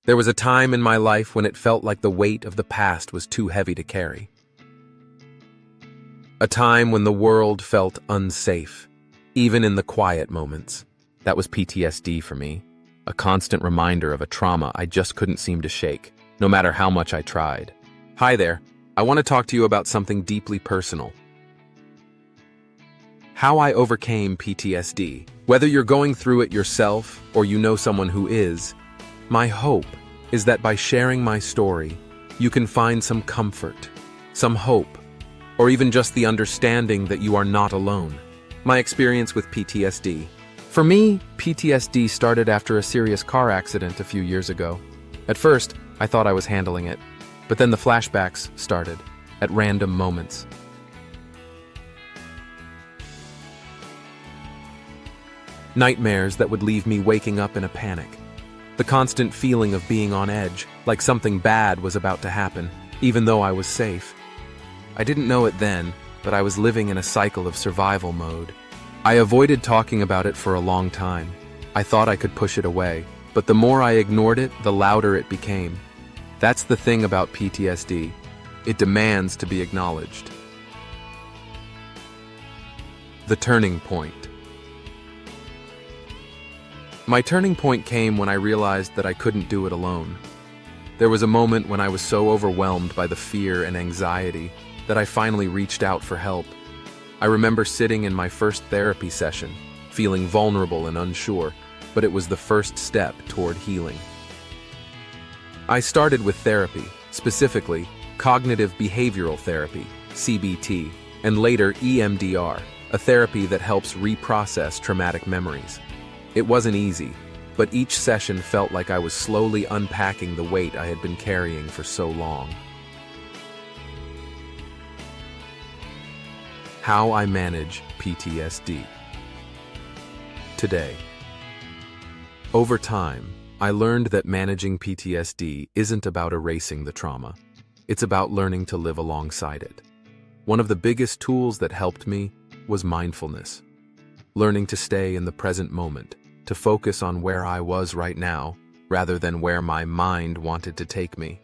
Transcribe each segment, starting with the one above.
There was a time in my life when it felt like the weight of the past was too heavy to carry. A time when the world felt unsafe, even in the quiet moments. That was PTSD for me, a constant reminder of a trauma I just couldn't seem to shake, no matter how much I tried. Hi there, I want to talk to you about something deeply personal. How I overcame PTSD. Whether you're going through it yourself or you know someone who is, my hope is that by sharing my story, you can find some comfort, some hope, or even just the understanding that you are not alone. My experience with PTSD. For me, PTSD started after a serious car accident a few years ago. At first, I thought I was handling it, but then the flashbacks started, at random moments. Nightmares that would leave me waking up in a panic. The constant feeling of being on edge, like something bad was about to happen, even though I was safe. I didn't know it then, but I was living in a cycle of survival mode. I avoided talking about it for a long time. I thought I could push it away, but the more I ignored it, the louder it became. That's the thing about PTSD. It demands to be acknowledged. The turning point. My turning point came when I realized that I couldn't do it alone. There was a moment when I was so overwhelmed by the fear and anxiety that I finally reached out for help. I remember sitting in my first therapy session, feeling vulnerable and unsure, but it was the first step toward healing. I started with therapy, specifically cognitive behavioral therapy, CBT, and later EMDR, a therapy that helps reprocess traumatic memories. It wasn't easy, but each session felt like I was slowly unpacking the weight I had been carrying for so long. How I manage PTSD. Today. Over time, I learned that managing PTSD isn't about erasing the trauma. It's about learning to live alongside it. One of the biggest tools that helped me was mindfulness. Learning to stay in the present moment, to focus on where I was right now, rather than where my mind wanted to take me.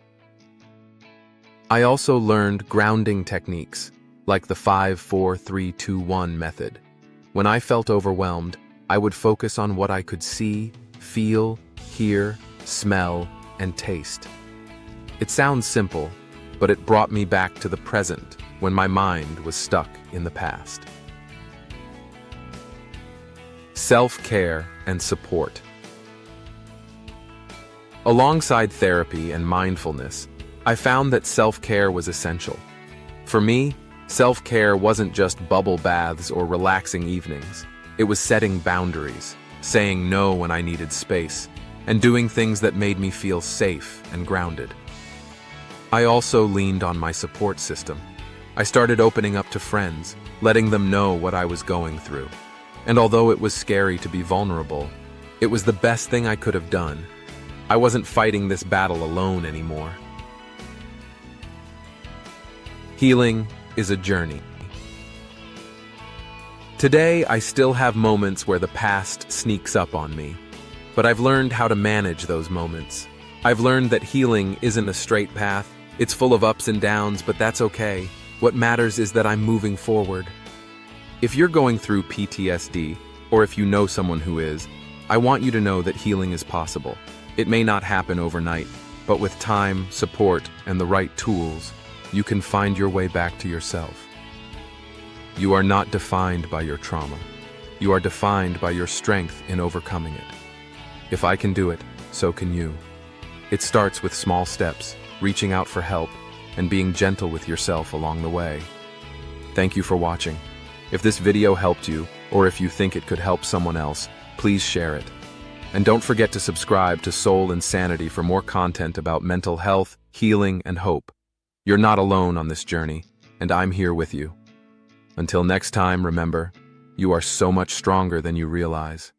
I also learned grounding techniques, like the 5-4-3-2-1 method. When I felt overwhelmed, I would focus on what I could see, feel, hear, smell, and taste. It sounds simple, but it brought me back to the present when my mind was stuck in the past. Self-care and support. Alongside therapy and mindfulness, I found that self-care was essential. For me, self-care wasn't just bubble baths or relaxing evenings. It was setting boundaries, saying no when I needed space, and doing things that made me feel safe and grounded. I also leaned on my support system. I started opening up to friends, letting them know what I was going through. And although it was scary to be vulnerable, it was the best thing I could have done. I wasn't fighting this battle alone anymore. Healing is a journey. Today, I still have moments where the past sneaks up on me, but I've learned how to manage those moments. I've learned that healing isn't a straight path. It's full of ups and downs, but that's okay. What matters is that I'm moving forward. If you're going through PTSD, or if you know someone who is, I want you to know that healing is possible. It may not happen overnight, but with time, support, and the right tools, you can find your way back to yourself. You are not defined by your trauma. You are defined by your strength in overcoming it. If I can do it, so can you. It starts with small steps, reaching out for help, and being gentle with yourself along the way. Thank you for watching. If this video helped you, or if you think it could help someone else, please share it. And don't forget to subscribe to Soul and Sanity for more content about mental health, healing, and hope. You're not alone on this journey, and I'm here with you. Until next time, remember, you are so much stronger than you realize.